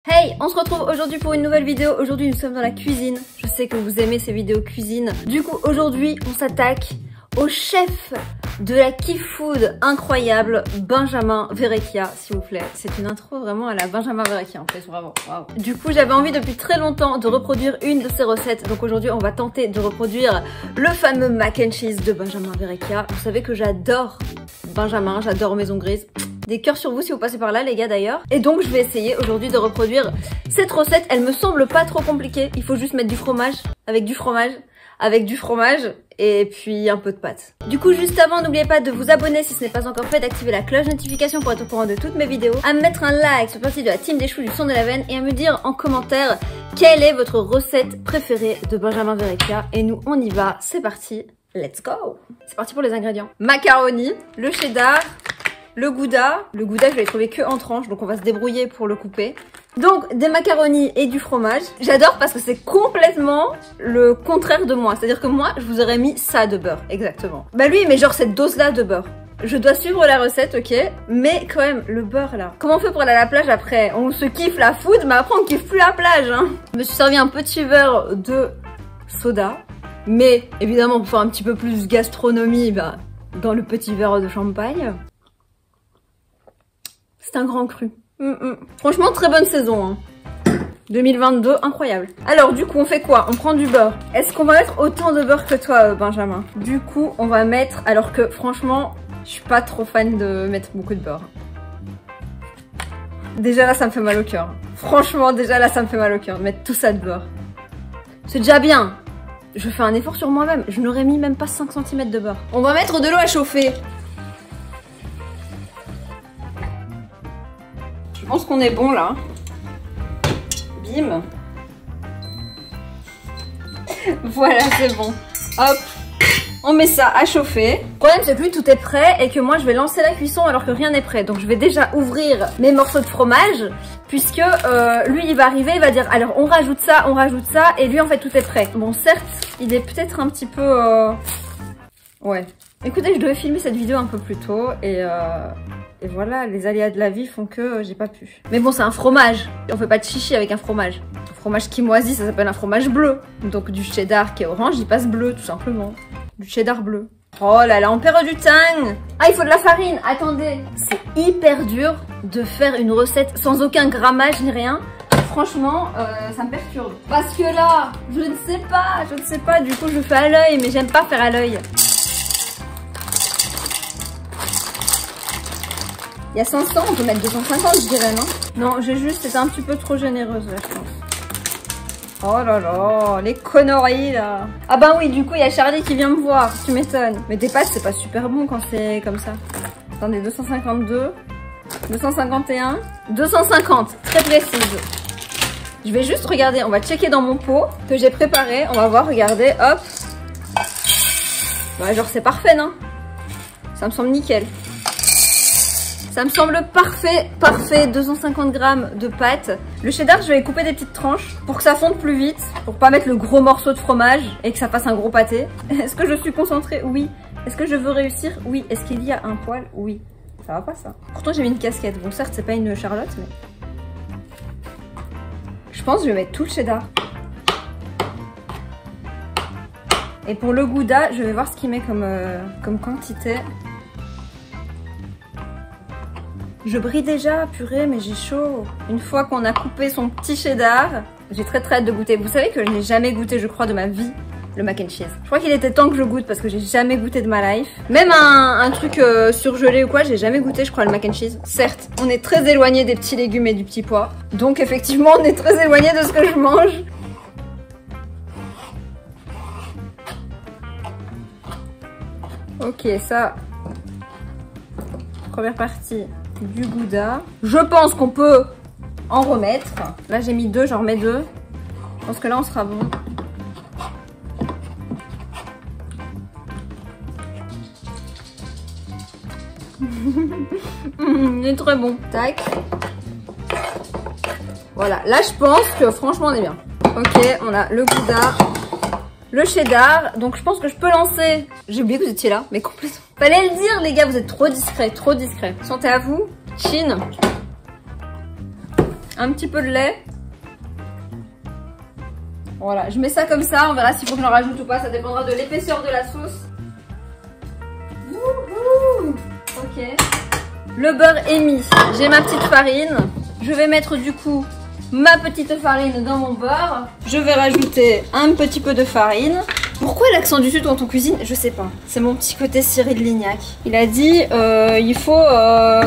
Hey, on se retrouve aujourd'hui pour une nouvelle vidéo. Aujourd'hui nous sommes dans la cuisine. Je sais que vous aimez ces vidéos cuisine. Du coup aujourd'hui on s'attaque au chef de la Kif Food incroyable, Benjamin Verrecchia, s'il vous plaît. C'est une intro vraiment à la Benjamin Verrecchia en fait, vraiment. Wow. Du coup j'avais envie depuis très longtemps de reproduire une de ses recettes. Donc aujourd'hui on va tenter de reproduire le fameux mac and cheese de Benjamin Verrecchia. Vous savez que j'adore Benjamin, j'adore Maison Grise. Des cœurs sur vous si vous passez par là les gars d'ailleurs. Et donc je vais essayer aujourd'hui de reproduire cette recette. Elle me semble pas trop compliquée. Il faut juste mettre du fromage, avec du fromage et puis un peu de pâte. Du coup juste avant n'oubliez pas de vous abonner si ce n'est pas encore fait, d'activer la cloche notification pour être au courant de toutes mes vidéos, à me mettre un like sur partie de la team des choux du son de la veine et à me dire en commentaire quelle est votre recette préférée de Benjamin Verrecchia. Et nous on y va, c'est parti, let's go. C'est parti pour les ingrédients. Macaroni, le cheddar, le gouda je l'ai trouvé que en tranches, donc on va se débrouiller pour le couper. Donc des macaronis et du fromage. J'adore parce que c'est complètement le contraire de moi. C'est-à-dire que moi, je vous aurais mis ça de beurre, exactement. Bah lui, il met genre cette dose-là de beurre. Je dois suivre la recette, ok, mais quand même, le beurre là. Comment on fait pour aller à la plage après? On se kiffe la food, mais après on kiffe plus la plage, hein. Je me suis servi un petit verre de soda, mais évidemment pour faire un petit peu plus gastronomie, bah, dans le petit verre de champagne. C'est un grand cru. Franchement, très bonne saison. Hein. 2022, incroyable. Alors, du coup, on fait quoi? On prend du beurre. Est-ce qu'on va mettre autant de beurre que toi, Benjamin? Du coup, on va mettre... Alors que, franchement, je suis pas trop fan de mettre beaucoup de beurre. Déjà là, ça me fait mal au cœur. Franchement, déjà là, ça me fait mal au cœur de mettre tout ça de beurre. C'est déjà bien. Je fais un effort sur moi-même. Je n'aurais mis même pas 5 cm de beurre. On va mettre de l'eau à chauffer. Je pense qu'on est bon là. Bim. Voilà, c'est bon. Hop. On met ça à chauffer. Le problème c'est que lui tout est prêt et que moi je vais lancer la cuisson alors que rien n'est prêt. Donc je vais déjà ouvrir mes morceaux de fromage puisque lui il va arriver, il va dire alors on rajoute ça et lui en fait tout est prêt. Bon certes il est peut-être un petit peu... Ouais. Écoutez, je devais filmer cette vidéo un peu plus tôt et voilà, les aléas de la vie font que j'ai pas pu. Mais bon, c'est un fromage. On fait pas de chichi avec un fromage. Un fromage qui moisit, ça s'appelle un fromage bleu. Donc du cheddar qui est orange, il passe bleu tout simplement. Du cheddar bleu. Oh là là, on perd du temps. Ah, il faut de la farine. Attendez, c'est hyper dur de faire une recette sans aucun grammage ni rien. Franchement, ça me perturbe. Parce que là, je ne sais pas. Du coup, je fais à l'œil, mais j'aime pas faire à l'œil. Il y a 500, on peut mettre 250 je dirais, non? Non, j'ai juste été un petit peu trop généreuse là, je pense. Oh là là, les conneries là. Ah bah oui, du coup, il y a Charlie qui vient me voir, tu m'étonnes. Mais des pâtes, c'est pas super bon quand c'est comme ça. Attendez, 252, 251, 250, très précise. Je vais juste regarder, on va checker dans mon pot que j'ai préparé. On va voir, regardez, hop. Bah genre c'est parfait, non? Ça me semble nickel. Ça me semble parfait, 250 grammes de pâte. Le cheddar, je vais couper des petites tranches pour que ça fonde plus vite, pour pas mettre le gros morceau de fromage et que ça fasse un gros pâté. Est-ce que je suis concentrée? Oui. Est-ce que je veux réussir? Oui. Est-ce qu'il y a un poil? Oui. Ça va pas ça. Pourtant j'ai mis une casquette. Bon certes c'est pas une Charlotte mais... Je pense que je vais mettre tout le cheddar. Et pour le gouda, je vais voir ce qu'il met comme quantité. Je brille déjà, purée, mais j'ai chaud. Une fois qu'on a coupé son petit cheddar, j'ai très hâte de goûter. Vous savez que je n'ai jamais goûté, je crois, de ma vie, le mac and cheese. Je crois qu'il était temps que je goûte parce que j'ai jamais goûté de ma life. Même un truc surgelé ou quoi, j'ai jamais goûté, je crois, le mac and cheese. Certes, on est très éloigné des petits légumes et du petit pois. Donc effectivement, on est très éloigné de ce que je mange. Ok, ça... Première partie du gouda. Je pense qu'on peut en remettre. Là j'ai mis 2, j'en remets 2. Je pense que là on sera bon. Il est très bon. Tac. Voilà, là je pense que franchement on est bien. Ok, on a le gouda, le cheddar. Donc je pense que je peux lancer. J'ai oublié que vous étiez là, mais complètement. Fallait le dire les gars, vous êtes trop discrets, trop discrets. Santé à vous. Chine. un petit peu de lait. Voilà, je mets ça comme ça, on verra s'il faut que j'en rajoute ou pas, ça dépendra de l'épaisseur de la sauce. Wouhou! Ok. Le beurre est mis, j'ai ma petite farine. Je vais mettre du coup ma petite farine dans mon beurre. Je vais rajouter un petit peu de farine. Pourquoi l'accent du sud quand on cuisine? Je sais pas. C'est mon petit côté Cyril Lignac. Il a dit il faut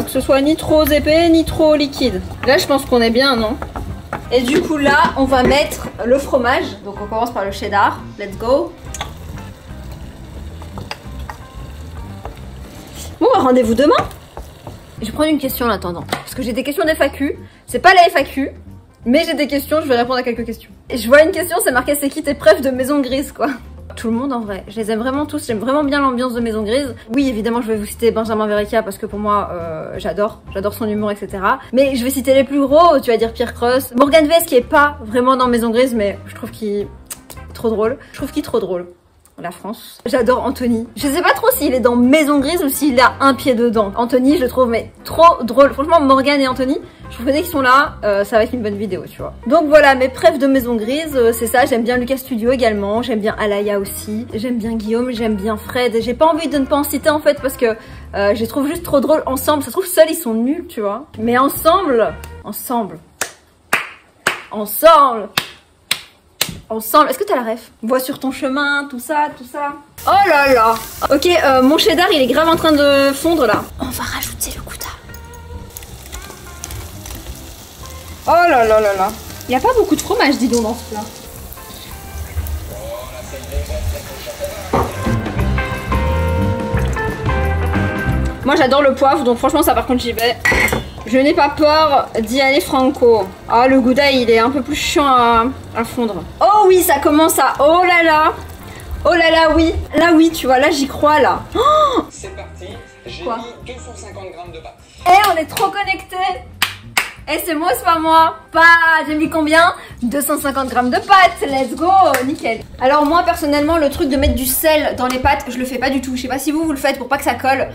que ce soit ni trop épais ni trop liquide. Là je pense qu'on est bien, non? Et du coup là on va mettre le fromage. Donc on commence par le cheddar. Let's go. Bon bah rendez-vous demain. Je vais prendre une question en attendant. Parce que j'ai des questions d'FAQ. C'est pas la FAQ. Mais j'ai des questions, je vais répondre à quelques questions. Et je vois une question, c'est marqué c'est qui tes prefs de Maison Grise quoi. Tout le monde en vrai, je les aime vraiment tous, j'aime vraiment bien l'ambiance de Maison Grise. Oui évidemment je vais vous citer Benjamin Verrecka parce que pour moi j'adore son humour etc. Mais je vais citer les plus gros, tu vas dire Pierre Cross, Morgan Vest qui est pas vraiment dans Maison Grise mais je trouve qu'il est trop drôle. Je trouve qu'il est trop drôle. La France. J'adore Anthony. Je sais pas trop s'il est dans Maison Grise ou s'il a un pied dedans. Anthony, je le trouve mais trop drôle. Franchement, Morgan et Anthony, je trouve que dès qu'ils sont là, ça va être une bonne vidéo, tu vois. Donc voilà, mes prefs de Maison Grise, c'est ça. J'aime bien Lucas Studio également. J'aime bien Alaya aussi. J'aime bien Guillaume. J'aime bien Fred. J'ai pas envie de ne pas en citer en fait parce que je les trouve juste trop drôles ensemble. Ça se trouve seuls ils sont nuls, tu vois. Mais ensemble. Est-ce que t'as la ref? Vois sur ton chemin, tout ça. Oh là là. Ok, mon cheddar il est grave en train de fondre là. On va rajouter le gouda. Oh là là là là. Il n'y a pas beaucoup de fromage dis donc dans ce plat. Moi j'adore le poivre donc franchement ça par contre j'y vais. Je n'ai pas peur d'y aller franco. Ah le gouda il est un peu plus chiant à fondre. Oh oui ça commence à... Oh là là. Oh là là oui. Là oui tu vois là j'y crois là. Oh c'est parti. J'ai Quoi? mis 250 grammes de pâte. Eh on est trop connectés. Eh c'est moi c'est pas moi. Pas j'ai mis combien? 250 grammes de pâtes. Let's go. Nickel. Alors moi personnellement le truc de mettre du sel dans les pâtes je le fais pas du tout. Je sais pas si vous le faites pour pas que ça colle.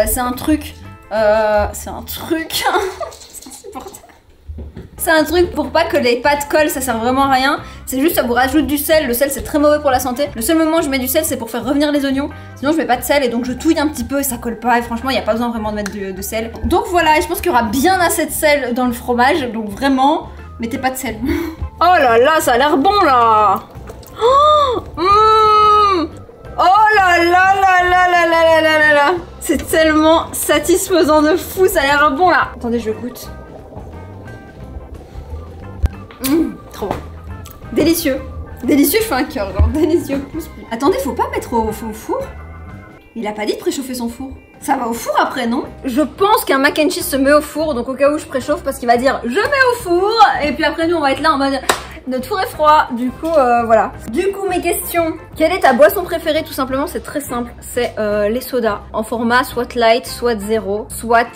C'est un truc... c'est un truc... c'est insupportable. C'est un truc pour pas que les pâtes collent, ça sert vraiment à rien. C'est juste ça vous rajoute du sel, le sel c'est très mauvais pour la santé. Le seul moment où je mets du sel c'est pour faire revenir les oignons. Sinon je mets pas de sel et donc je touille un petit peu et ça colle pas. Et franchement il n'y a pas besoin vraiment de mettre de sel. Donc voilà, je pense qu'il y aura bien assez de sel dans le fromage. Donc vraiment, mettez pas de sel. Oh là là, ça a l'air bon là. Oh, oh là là là là là là là là là. C'est tellement satisfaisant de fou, ça a l'air bon là. Attendez, je goûte. Trop bon. Délicieux. Délicieux, je fais un cœur, genre délicieux. Plus. Attendez, faut pas mettre au four. Il a pas dit de préchauffer son four. Ça va au four après, non? Je pense qu'un mac and cheese se met au four, donc au cas où je préchauffe parce qu'il va dire je mets au four. Et puis après nous on va être là en mode notre four est froid. Du coup voilà. Du coup mes questions. Quelle est ta boisson préférée? Tout simplement c'est très simple. C'est les sodas. En format soit light, soit zéro, soit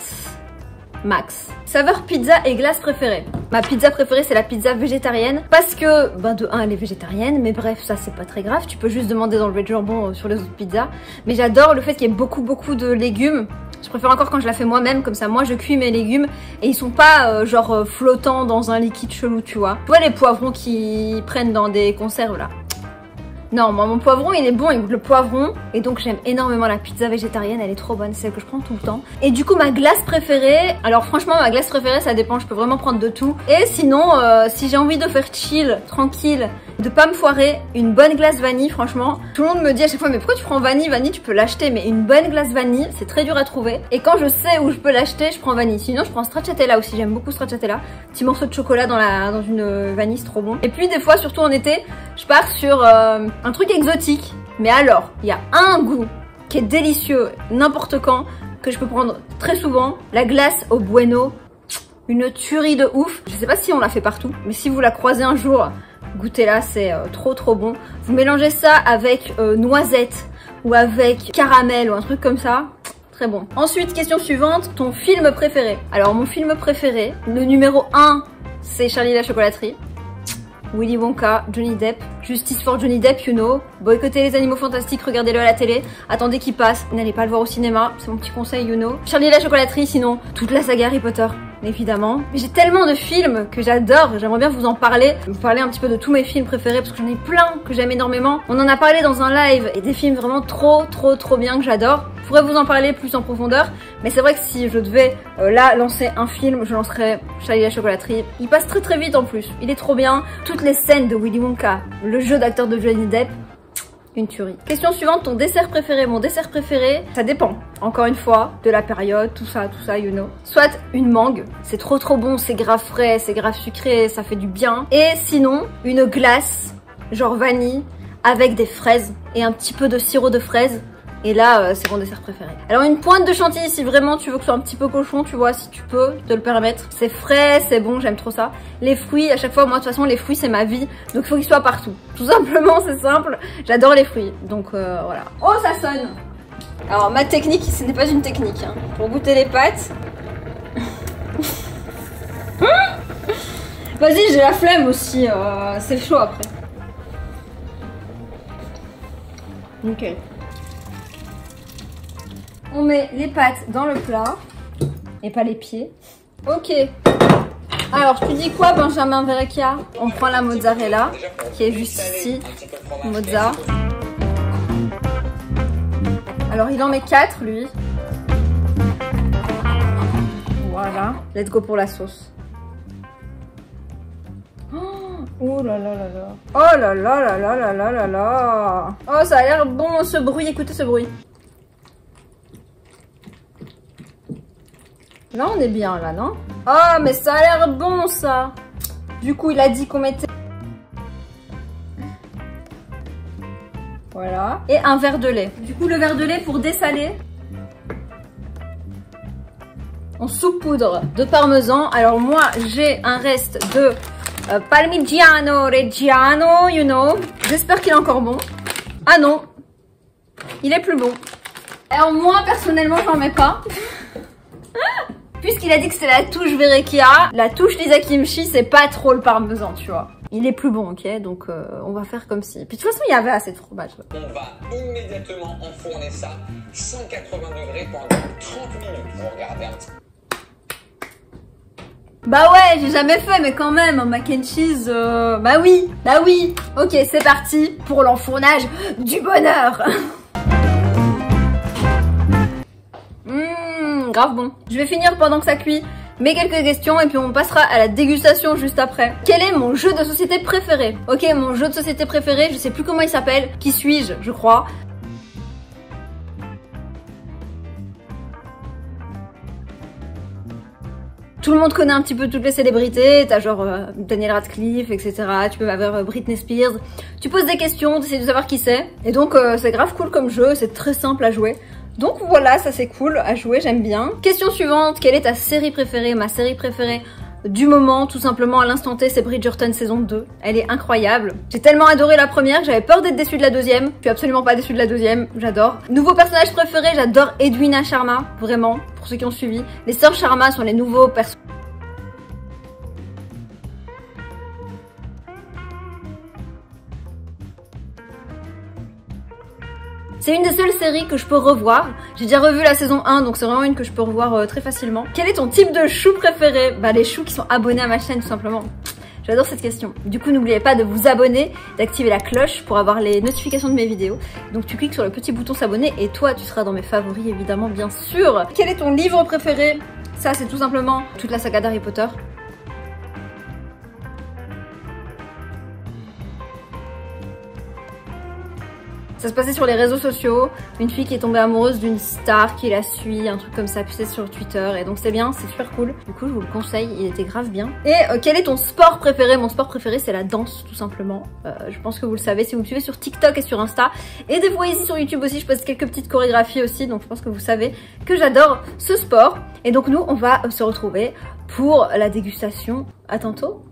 max. Saveur pizza et glace préférée. Ma pizza préférée c'est la pizza végétarienne parce que, ben de 1 elle est végétarienne mais bref ça c'est pas très grave, tu peux juste demander d'enlever le jambon sur les autres pizzas. Mais j'adore le fait qu'il y ait beaucoup de légumes. Je préfère encore quand je la fais moi-même, comme ça moi je cuis mes légumes et ils sont pas genre flottants dans un liquide chelou tu vois. Tu vois les poivrons qui prennent dans des conserves là. Non, moi mon poivron il est bon, il goûte le poivron. Et donc j'aime énormément la pizza végétarienne, elle est trop bonne, c'est celle que je prends tout le temps. Et du coup ma glace préférée, alors franchement ma glace préférée ça dépend, je peux vraiment prendre de tout. Et sinon si j'ai envie de faire chill, tranquille, de pas me foirer, une bonne glace vanille franchement. Tout le monde me dit à chaque fois mais pourquoi tu prends vanille? Vanille tu peux l'acheter, mais une bonne glace vanille c'est très dur à trouver. Et quand je sais où je peux l'acheter je prends vanille. Sinon je prends stracciatella aussi, j'aime beaucoup stracciatella. Petit morceau de chocolat dans une vanille, c'est trop bon. Et puis des fois surtout en été, je pars sur un truc exotique, mais alors, il y a un goût qui est délicieux n'importe quand, que je peux prendre très souvent, la glace au bueno, une tuerie de ouf. Je sais pas si on la fait partout, mais si vous la croisez un jour, goûtez-la, c'est trop bon. Vous mélangez ça avec noisette ou avec caramel ou un truc comme ça, très bon. Ensuite, question suivante, ton film préféré. Alors mon film préféré, le numéro 1, c'est Charlie et la chocolaterie. Willy Wonka, Johnny Depp, Justice for Johnny Depp, you know. Boycottez les animaux fantastiques, regardez-le à la télé. Attendez qu'il passe, n'allez pas le voir au cinéma, c'est mon petit conseil, you know. Charlie et la chocolaterie, sinon toute la saga Harry Potter. évidemment. Mais j'ai tellement de films que j'adore, j'aimerais bien vous en parler. Vous parler un petit peu de tous mes films préférés parce que j'en ai plein que j'aime énormément. On en a parlé dans un live et des films vraiment trop bien que j'adore. Je pourrais vous en parler plus en profondeur, mais c'est vrai que si je devais là lancer un film, je lancerais Charlie la chocolaterie. Il passe très vite en plus, il est trop bien. Toutes les scènes de Willy Wonka, le jeu d'acteur de Johnny Depp, une tuerie. Question suivante, ton dessert préféré? Mon dessert préféré, ça dépend, encore une fois, de la période, tout ça, you know. Soit une mangue, c'est trop bon, c'est grave frais, c'est grave sucré, ça fait du bien. Et sinon, une glace, genre vanille, avec des fraises et un petit peu de sirop de fraises. Et là, c'est mon dessert préféré. Alors une pointe de chantilly si vraiment tu veux que ce soit un petit peu cochon, tu vois, si tu peux te le permettre. C'est frais, c'est bon, j'aime trop ça. Les fruits, à chaque fois, moi de toute façon, les fruits c'est ma vie. Donc il faut qu'ils soient partout. Tout simplement, c'est simple. J'adore les fruits. Donc voilà. Oh, ça sonne. Alors ma technique, ce n'est pas une technique. Hein. Pour goûter les pâtes. Vas-y, j'ai la flemme aussi. C'est chaud après. Ok. On met les pâtes dans le plat et pas les pieds. Ok. Alors, je te dis quoi, Benjamin Verrecchia? On prend la mozzarella qui est juste ici. Mozza. Alors, il en met 4, lui. Voilà. Let's go pour la sauce. Oh là là là là. Oh là là là là là là là là. Oh, ça a l'air bon ce bruit. Écoutez ce bruit. Là, on est bien, là, non? Oh, mais ça a l'air bon, ça! Du coup, il a dit qu'on mettait... Voilà. Et un verre de lait. Du coup, le verre de lait, pour dessaler, on saupoudre de parmesan. Alors, moi, j'ai un reste de Parmigiano Reggiano, you know. J'espère qu'il est encore bon. Ah non! Il est plus bon. Alors, moi, personnellement, j'en mets pas. Puisqu'il a dit que c'était la touche Verrecchia, la touche Lisa Kimchi, c'est pas trop le parmesan, tu vois. Il est plus bon, ok? Donc on va faire comme si. Puis de toute façon, il y avait assez de fromage. On va immédiatement enfourner ça 180 degrés pendant 30 minutes. Vous regardez un petit peu. Bah ouais, j'ai jamais fait, mais quand même, un mac and cheese, bah oui. Ok, c'est parti pour l'enfournage du bonheur. Grave bon. Je vais finir pendant que ça cuit mes quelques questions et puis on passera à la dégustation juste après. Quel est mon jeu de société préféré? Ok, mon jeu de société préféré, je sais plus comment il s'appelle. Qui suis-je, je crois. Tout le monde connaît un petit peu toutes les célébrités, t'as genre Daniel Radcliffe, etc. Tu peux avoir Britney Spears. Tu poses des questions, t'essaies de savoir qui c'est. Et donc c'est grave cool comme jeu, c'est très simple à jouer. Donc voilà, ça c'est cool à jouer, j'aime bien. Question suivante, quelle est ta série préférée? Ma série préférée du moment, tout simplement à l'instant T, c'est Bridgerton saison 2. Elle est incroyable. J'ai tellement adoré la première que j'avais peur d'être déçue de la deuxième. Je suis absolument pas déçue de la deuxième, j'adore. Nouveau personnage préféré, j'adore Edwina Sharma, vraiment, pour ceux qui ont suivi. Les sœurs Sharma sont les nouveaux personnages. C'est une des seules séries que je peux revoir. J'ai déjà revu la saison 1, donc c'est vraiment une que je peux revoir très facilement. Quel est ton type de chou préféré? Bah les choux qui sont abonnés à ma chaîne tout simplement. J'adore cette question. Du coup, n'oubliez pas de vous abonner, d'activer la cloche pour avoir les notifications de mes vidéos. Donc tu cliques sur le petit bouton s'abonner et toi tu seras dans mes favoris évidemment bien sûr. Quel est ton livre préféré? Ça c'est tout simplement toute la saga d'Harry Potter. Ça se passait sur les réseaux sociaux, une fille qui est tombée amoureuse d'une star qui la suit, un truc comme ça, puis c'est sur Twitter, et donc c'est bien, c'est super cool. Du coup je vous le conseille, il était grave bien. Et quel est ton sport préféré? Mon sport préféré c'est la danse tout simplement. Je pense que vous le savez si vous me suivez sur TikTok et sur Insta. Et des fois ici sur YouTube aussi, je poste quelques petites chorégraphies aussi, donc je pense que vous savez que j'adore ce sport. Et donc nous on va se retrouver pour la dégustation. À tantôt.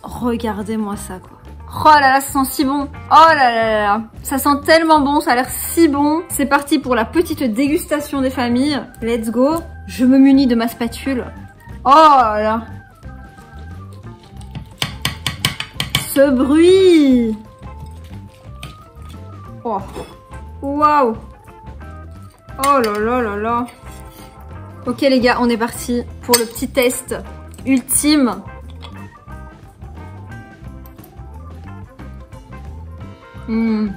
Regardez-moi ça quoi. Oh là là, ça sent si bon. Oh là là là là. Ça sent tellement bon, ça a l'air si bon. C'est parti pour la petite dégustation des familles. Let's go. Je me munis de ma spatule. Oh là là. Ce bruit. Oh. Waouh. Oh là là là là. Ok les gars, on est parti pour le petit test ultime. Miam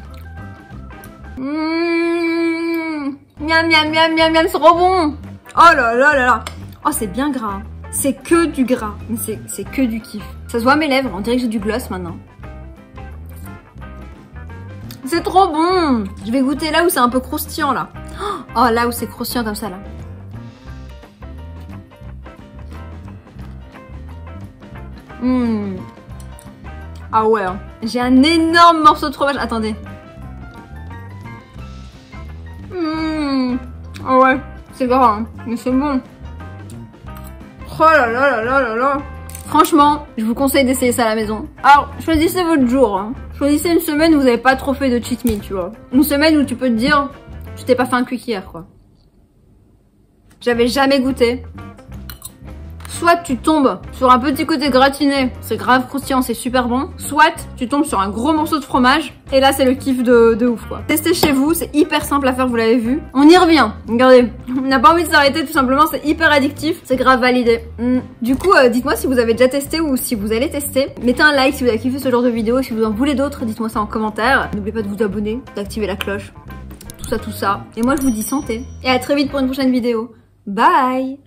miam miam miam miam, c'est trop bon. Oh là là là là. Oh c'est bien gras. C'est que du gras, mais c'est que du kiff. Ça se voit à mes lèvres, on dirait que j'ai du gloss maintenant. C'est trop bon. Je vais goûter là où c'est un peu croustillant là. Oh là où c'est croustillant comme ça là. Ah ouais, hein. J'ai un énorme morceau de fromage. Attendez. Ah ouais, c'est gras, hein. Mais c'est bon. Oh là là là là là là. Franchement, je vous conseille d'essayer ça à la maison. Alors, choisissez votre jour. Hein. Choisissez une semaine où vous n'avez pas trop fait de cheat meal, tu vois. Une semaine où tu peux te dire, je t'ai pas fait un quick hier, quoi. J'avais jamais goûté. Soit tu tombes sur un petit côté gratiné, c'est grave croustillant, c'est super bon. Soit tu tombes sur un gros morceau de fromage, et là c'est le kiff de ouf quoi. Testez chez vous, c'est hyper simple à faire, vous l'avez vu. On y revient, regardez, on n'a pas envie de s'arrêter tout simplement, c'est hyper addictif, c'est grave validé. Du coup, dites-moi si vous avez déjà testé ou si vous allez tester. Mettez un like si vous avez kiffé ce genre de vidéo, et si vous en voulez d'autres, dites-moi ça en commentaire. N'oubliez pas de vous abonner, d'activer la cloche, tout ça. Et moi je vous dis santé, et à très vite pour une prochaine vidéo. Bye!